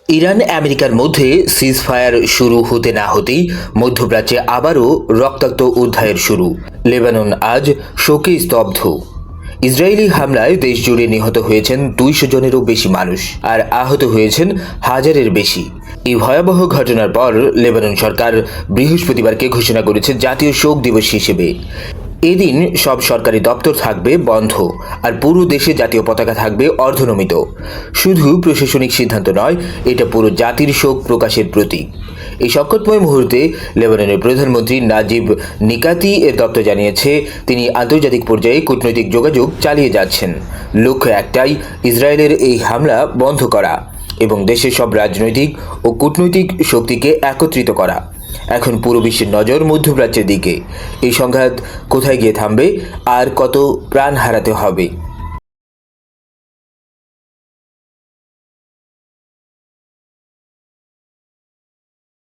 Iran আমেরিকার মধ্যে ceasefire শুরু হতে না হতেই মধ্যপ্রাচ্যে আবারও রক্তাক্ত অধ্যায়ের শুরু। লেবানন আজ শোকে স্তব্ধ। ইসরায়েলি হামলায় দেশ জুড়ে নিহত হয়েছেন 200 জনেরও বেশি মানুষ আর আহত হয়েছেন হাজারের বেশি। এই ভয়াবহ ঘটনার পর লেবানন সরকার বৃহস্পতিবারকে ঘোষণা করেছে জাতীয় শোক দিবস হিসেবে। এদিন সব সরকারি দপ্তর থাকবে বন্ধ আর পুরো দেশে জাতীয় পতাকা থাকবে অর্ধনমিত। শুধু প্রশাসনিক সিদ্ধান্ত নয়, এটা পুরো জাতির শোক প্রকাশের প্রতীক। এই সংকটময় মুহূর্তে লেবাননের প্রধানমন্ত্রী নাজিব নিকাতি এর দপ্তর জানিয়েছে তিনি আন্তর্জাতিক পর্যায়ে কূটনৈতিক যোগাযোগ চালিয়ে যাচ্ছেন। লক্ষ্য একটাই, ইসরায়েলের এই হামলা বন্ধ করা এবং দেশের সব রাজনৈতিক ও কূটনৈতিক শক্তিকে একত্রিত করা। এখন পুরো বিশ্বের নজর মধ্যপ্রাচ্যের দিকে। এই সংঘাত কোথায় গিয়ে থামবে আর কত প্রাণ হারাতে হবে?